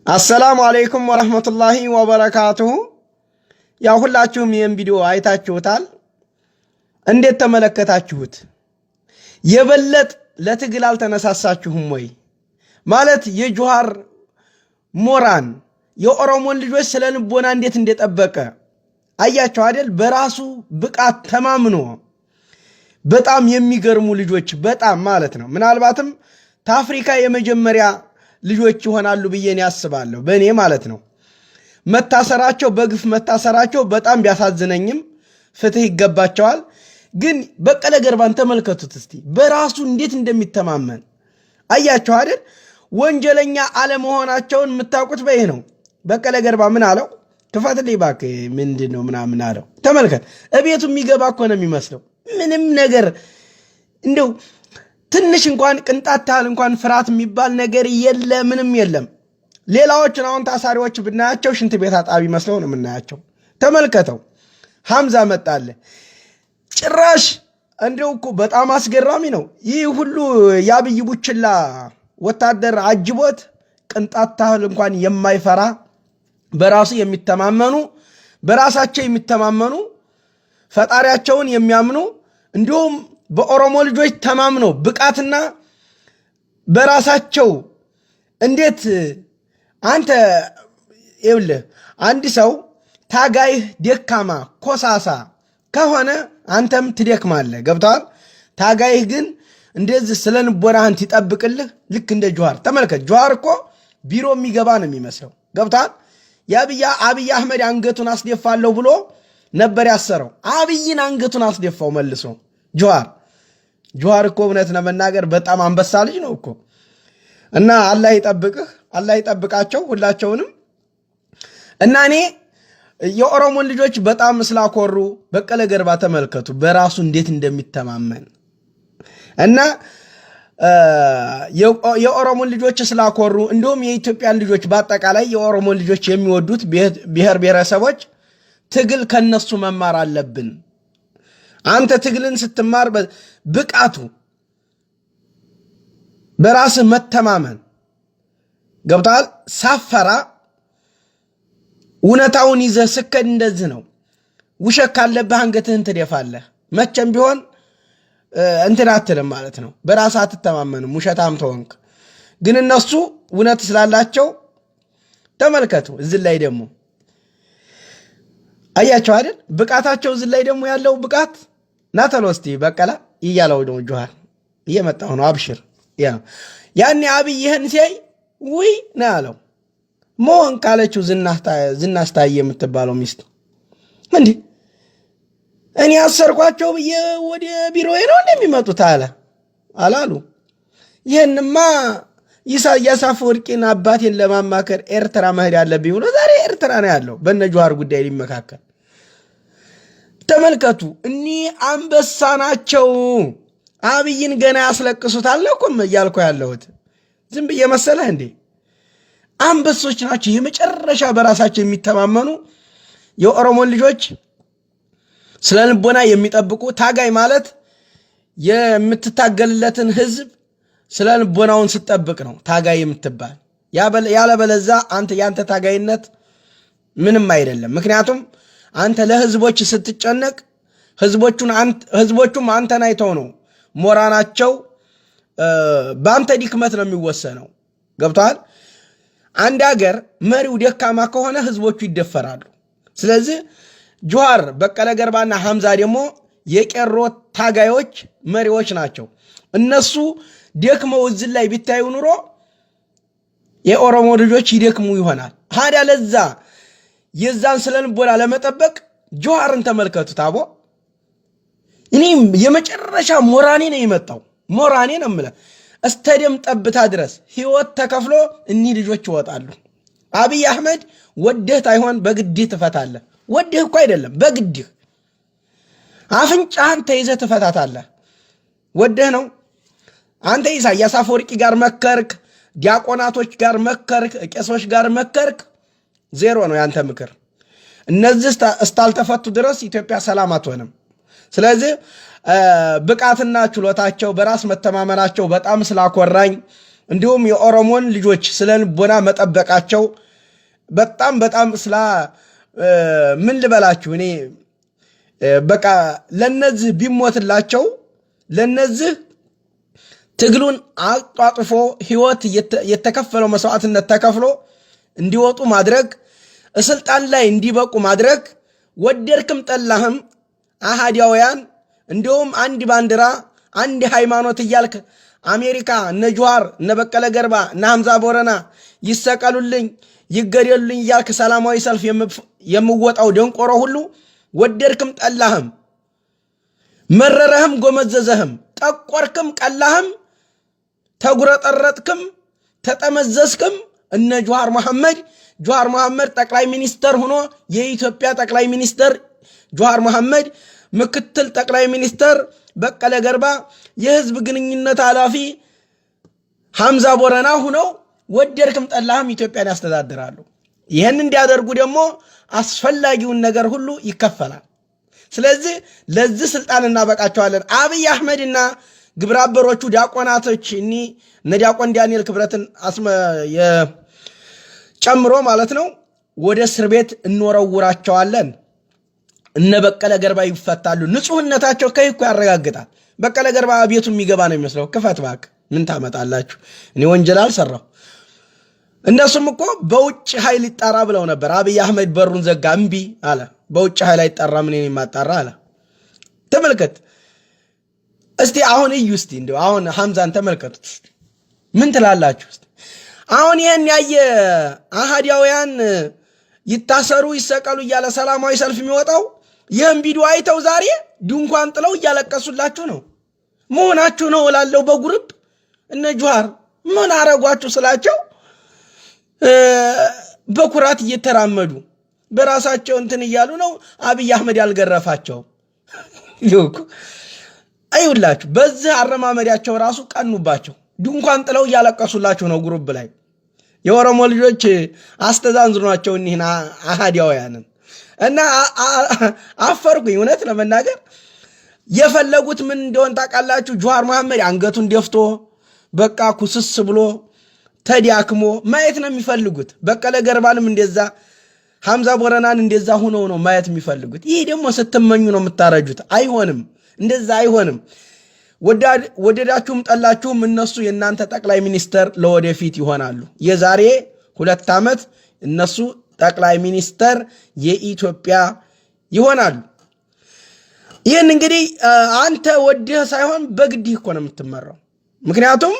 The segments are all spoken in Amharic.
አሰላሙ አለይኩም ወራህመቱላሂ ወበረካቱሁ። ያው ሁላችሁም ይህን ቪዲዮ አይታችሁታል። እንዴት ተመለከታችሁት? የበለጥ ለትግል አልተነሳሳችሁም ወይ? ማለት የጁሃር ሞራን የኦሮሞን ልጆች ስለ ልቦና እንዴት እንደጠበቀ አያችሁ አይደል? በራሱ ብቃት ተማምኖ በጣም የሚገርሙ ልጆች በጣም ማለት ነው። ምናልባትም ታፍሪካ የመጀመሪያ ልጆች ይሆናሉ ብዬ ያስባለሁ በእኔ ማለት ነው። መታሰራቸው በግፍ መታሰራቸው በጣም ቢያሳዝነኝም ፍትህ ይገባቸዋል። ግን በቀለ ገርባን ተመልከቱት እስቲ በራሱ እንዴት እንደሚተማመን አያችሁ አይደል? ወንጀለኛ አለመሆናቸውን የምታውቁት በይህ ነው። በቀለ ገርባ ምን አለው? ክፈትልኝ እባክህ ምንድነው ምናምን አለው። ተመልከት፣ እቤቱ የሚገባ እኮ ነው የሚመስለው። ምንም ነገር እንደው ትንሽ እንኳን ቅንጣት ታህል እንኳን ፍርሃት የሚባል ነገር የለ፣ ምንም የለም። ሌላዎችን አሁን ታሳሪዎች ብናያቸው ሽንት ቤት አጣቢ መስለው ነው የምናያቸው። ተመልከተው፣ ሐምዛ መጣለ ጭራሽ እንደው እኮ በጣም አስገራሚ ነው። ይህ ሁሉ የአብይ ቡችላ ወታደር አጅቦት ቅንጣት ታህል እንኳን የማይፈራ በራሱ የሚተማመኑ በራሳቸው የሚተማመኑ ፈጣሪያቸውን የሚያምኑ እንዲሁም በኦሮሞ ልጆች ተማምነው ብቃትና በራሳቸው እንዴት አንተ ይኸውልህ አንድ ሰው ታጋይህ ደካማ ኮሳሳ ከሆነ አንተም ትደክማለህ። ገብተዋል? ታጋይህ ግን እንደዚህ ስለ ልቦናህን ትጠብቅልህ። ልክ እንደ ጁሃር ተመልከት። ጁሃር እኮ ቢሮ የሚገባ ነው የሚመስለው። ገብተዋል? አብይ አህመድ አንገቱን አስደፋለሁ ብሎ ነበር ያሰረው። አብይን አንገቱን አስደፋው መልሶ ጁሃር እኮ እውነት ለመናገር በጣም አንበሳ ልጅ ነው እኮ። እና አላህ ይጠብቅህ፣ አላህ ይጠብቃቸው ሁላቸውንም። እና እኔ የኦሮሞን ልጆች በጣም ስላኮሩ በቀለ ገርባ ተመልከቱ በራሱ እንዴት እንደሚተማመን እና የኦሮሞን ልጆች ስላኮሩ እንዲሁም የኢትዮጵያን ልጆች በአጠቃላይ የኦሮሞን ልጆች የሚወዱት ብሔር ብሔረሰቦች ትግል ከነሱ መማር አለብን። አንተ ትግልን ስትማር ብቃቱ በራስህ መተማመን ገብቷል። ሳፈራ እውነታውን ይዘህ ስከድ እንደዚህ ነው። ውሸት ካለብህ አንገትህን ትደፋለህ። መቼም ቢሆን እንትን አትልም ማለት ነው። በራስህ አትተማመንም ውሸታም ተወንክ። ግን እነሱ እውነት ስላላቸው ተመልከቱ። እዚህ ላይ ደግሞ አያቸው አይደል? ብቃታቸው እዚህ ላይ ደግሞ ያለው ብቃት ናተሎ እስቲ በቀላ እያለው ነው። ጁሃር እየመጣሁ ነው አብሽር። ያኔ አብይ ይህን ሲያይ ውይ ነው ያለው። መሆን ካለችው ዝናስታየ የምትባለው ሚስቱ እንዲህ እኔ አሰርኳቸው ብዬ ወደ ቢሮዬ ነው እንደሚመጡት አላሉ። ይህንማ ኢሳያስ አፈወርቂን አባቴን ለማማከር ኤርትራ መሄድ ያለብኝ ብሎ ዛሬ ኤርትራ ነው ያለው በነ ጁሃር ጉዳይ ሊመካከል። ተመልከቱ፣ እኒ አንበሳ ናቸው። አብይን ገና ያስለቅሱታል እኮም እያልኩ ያለሁት ዝም ብዬ መሰለህ እንዴ? አንበሶች ናቸው። የመጨረሻ በራሳቸው የሚተማመኑ የኦሮሞን ልጆች ስለ ልቦና የሚጠብቁ ታጋይ ማለት የምትታገልለትን ህዝብ ስለ ልቦናውን ስትጠብቅ ነው ታጋይ የምትባል። ያለበለዛ ያንተ ታጋይነት ምንም አይደለም። ምክንያቱም አንተ ለህዝቦች ስትጨነቅ ህዝቦቹም አንተን አይተው ነው ሞራናቸው በአንተ ድክመት ነው የሚወሰነው። ገብቶሃል? አንድ ሀገር መሪው ደካማ ከሆነ ህዝቦቹ ይደፈራሉ። ስለዚህ ጁሃር በቀለ ገርባና ሐምዛ ደግሞ የቄሮ ታጋዮች መሪዎች ናቸው። እነሱ ደክመው እዚህ ላይ ቢታዩ ኑሮ የኦሮሞ ልጆች ይደክሙ ይሆናል። ታዲያ ለዛ የዛን ስለልቦና ለመጠበቅ ጁሃርን ተመልከቱት። አቦ እኔም የመጨረሻ ሞራኔ ነው የመጣው። ሞራኔ ነው የምልህ እስተደም ጠብታ ድረስ ህይወት ተከፍሎ እኒህ ልጆች ይወጣሉ። አብይ አህመድ ወደህ አይሆን በግድህ ትፈታለህ። ወደህ እኮ አይደለም በግድህ አፍንጫህን ተይዘህ ትፈታታለህ። ወደህ ነው። አንተ ኢሳያስ አፈወርቂ ጋር መከርክ፣ ዲያቆናቶች ጋር መከርክ፣ ቄሶች ጋር መከርክ፣ ዜሮ ነው ያንተ ምክር። እነዚህ እስካልተፈቱ ድረስ ኢትዮጵያ ሰላም አትሆንም። ስለዚህ ብቃትና ችሎታቸው በራስ መተማመናቸው በጣም ስላኮራኝ እንዲሁም የኦሮሞን ልጆች ስለልቦና መጠበቃቸው በጣም ስላ ምን ልበላችሁ እኔ በቃ ለነዚህ ቢሞትላቸው ለነዚህ ትግሉን አጣጥፎ ህይወት የተከፈለው መስዋዕትነት ተከፍሎ እንዲወጡ ማድረግ ስልጣን ላይ እንዲበቁ ማድረግ ወደርክም ጠላህም አሃዲያውያን እንዲሁም አንድ ባንዲራ አንድ ሃይማኖት እያልክ አሜሪካ እነ ጁሃር እነ በቀለ ገርባ እነ ሐምዛ ቦረና ይሰቀሉልኝ ይገደሉልኝ እያልክ ሰላማዊ ሰልፍ የምወጣው ደንቆሮ ሁሉ ወደርክም ጠላህም መረረህም ጎመዘዘህም ጠቆርክም ቀላህም ተጉረጠረጥክም ተጠመዘዝክም እነ ጁሃር መሐመድ ጠቅላይ ሚኒስተር ሆኖ የኢትዮጵያ ጠቅላይ ሚኒስተር ጁሃር መሐመድ ምክትል ጠቅላይ ሚኒስተር በቀለ ገርባ የህዝብ ግንኙነት ኃላፊ ሐምዛ ቦረና ሆነው ወደርክም ጠላህም ኢትዮጵያን ያስተዳድራሉ። ይህን እንዲያደርጉ ደግሞ አስፈላጊውን ነገር ሁሉ ይከፈላል። ስለዚህ ለዚህ ስልጣን እናበቃቸዋለን። አብይ አህመድና ግብረ አበሮቹ ዲያቆናቶች እነ ዲያቆን ዳንኤል ክብረትን ጨምሮ ማለት ነው ወደ እስር ቤት እንወረውራቸዋለን። እነ በቀለ ገርባ ይፈታሉ። ንጹህነታቸው ከይኩ ያረጋግጣል። በቀለ ገርባ ቤቱ የሚገባ ነው የሚመስለው። ክፈት እባክህ ምን ታመጣላችሁ? እኔ ወንጀል አልሰራሁ። እነሱም እኮ በውጭ ኃይል ይጣራ ብለው ነበር። አብይ አህመድ በሩን ዘጋ፣ እምቢ አለ። በውጭ ኃይል አይጣራ ምን የማጣራ አለ። ተመልከት እስቲ አሁን እዩ እስቲ እንደው አሁን ሐምዛን ተመልከቱት ምን ትላላችሁ? አሁን ይሄን ያየ አሃዲያውያን ይታሰሩ ይሰቀሉ እያለ ሰላማዊ ሰልፍ የሚወጣው ይህን ቪዲዮ አይተው ዛሬ ድንኳን ጥለው እያለቀሱላችሁ ነው መሆናችሁ ነው እላለሁ። በጉርብ እነ ጁሃር ምን አረጓችሁ ስላቸው በኩራት እየተራመዱ በራሳቸው እንትን እያሉ ነው። አብይ አህመድ ያልገረፋቸው ይሁን አይውላችሁ። በዚህ አረማመዳቸው ራሱ ቀኑባቸው። ድንኳን ጥለው እያለቀሱላችሁ ነው ጉሩብ ላይ። የኦሮሞ ልጆች አስተዛንዝሯቸው እኒህን አሃዲያውያንን እና አፈርኩኝ። እውነት ለመናገር የፈለጉት ምን እንደሆን ታውቃላችሁ? ጁሃር መሐመድ አንገቱን ደፍቶ በቃ ኩስስ ብሎ ተዲያክሞ ማየት ነው የሚፈልጉት። በቀለ ገርባንም እንደዛ ሐምዛ ቦረናን እንደዛ ሆነው ነው ማየት የሚፈልጉት። ይህ ደግሞ ስትመኙ ነው የምታረጁት። አይሆንም፣ እንደዛ አይሆንም። ወደዳችሁም ጠላችሁም እነሱ የእናንተ ጠቅላይ ሚኒስተር ለወደፊት ይሆናሉ። የዛሬ 2 ዓመት እነሱ ጠቅላይ ሚኒስተር የኢትዮጵያ ይሆናሉ። ይህን እንግዲህ አንተ ወድህ ሳይሆን በግድህ እኮ ነው የምትመራው። ምክንያቱም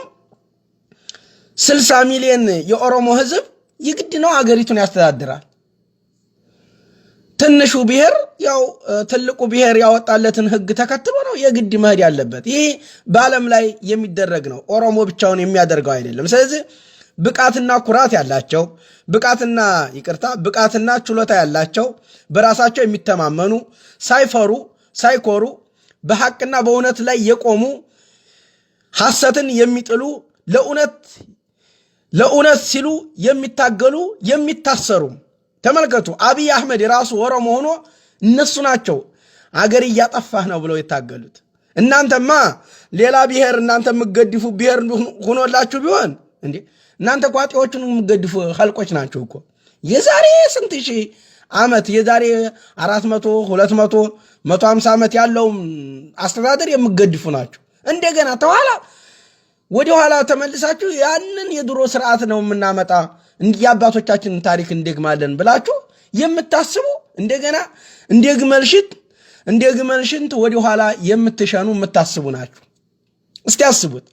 60 ሚሊዮን የኦሮሞ ህዝብ ይግድ ነው አገሪቱን ያስተዳድራል። ትንሹ ብሔር ያው ትልቁ ብሔር ያወጣለትን ህግ ተከትሎ ነው የግድ መሄድ ያለበት። ይሄ በዓለም ላይ የሚደረግ ነው። ኦሮሞ ብቻውን የሚያደርገው አይደለም። ስለዚህ ብቃትና ኩራት ያላቸው ብቃትና ችሎታ ያላቸው በራሳቸው የሚተማመኑ ሳይፈሩ ሳይኮሩ በሐቅና በእውነት ላይ የቆሙ ሐሰትን የሚጥሉ ለእውነት ሲሉ የሚታገሉ የሚታሰሩ። ተመልከቱ፣ አብይ አህመድ የራሱ ኦሮሞ ሆኖ እነሱ ናቸው አገር እያጠፋህ ነው ብለው የታገሉት። እናንተማ ሌላ ብሔር እናንተ የምትገድፉ ብሔር ሆኖላችሁ ቢሆን እንዴ እናንተ ቋጤዎቹን የምትገድፉ ኸልቆች ናቸው እኮ። የዛሬ ስንት ሺህ ዓመት የዛሬ 400 200 150 ዓመት ያለው አስተዳደር የምትገድፉ ናቸው። እንደገና ወደ ኋላ ተመልሳችሁ ያንን የድሮ ስርዓት ነው የምናመጣ የአባቶቻችንን ታሪክ እንደግማለን ብላችሁ የምታስቡ እንደገና እንደ ግመል ሽንት ወደ ኋላ የምትሸኑ የምታስቡ ናችሁ። እስቲ አስቡት።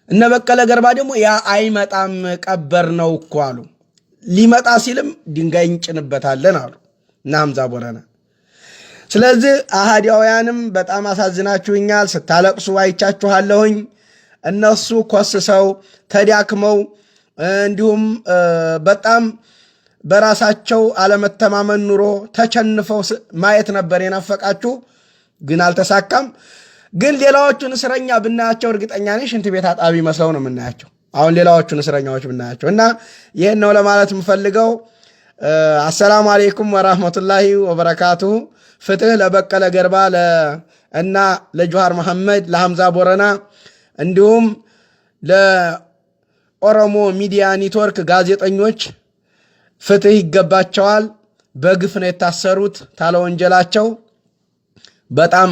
እነ በቀለ ገርባ ደግሞ ያ አይመጣም ቀበር ነው እኮ አሉ። ሊመጣ ሲልም ድንጋይ እንጭንበታለን አሉ እና ሐምዛ ቦረና። ስለዚህ አሃዲያውያንም በጣም አሳዝናችሁኛል። ስታለቅሱ አይቻችኋለሁኝ። እነሱ ኮስሰው ተዳክመው እንዲሁም በጣም በራሳቸው አለመተማመን ኑሮ ተቸንፈው ማየት ነበር የናፈቃችሁ፣ ግን አልተሳካም። ግን ሌላዎቹን እስረኛ ብናያቸው እርግጠኛ ነኝ ሽንት ቤት አጣቢ መስለው ነው የምናያቸው። አሁን ሌላዎቹን እስረኛዎች ብናያቸው እና ይህን ነው ለማለት የምፈልገው። አሰላሙ አለይኩም ወራህመቱላሂ ወበረካቱሁ። ፍትህ ለበቀለ ገርባ እና ለጁሃር መሐመድ፣ ለሐምዛ ቦረና እንዲሁም ኦሮሞ ሚዲያ ኔትወርክ ጋዜጠኞች ፍትህ ይገባቸዋል። በግፍ ነው የታሰሩት ታለ ወንጀላቸው በጣም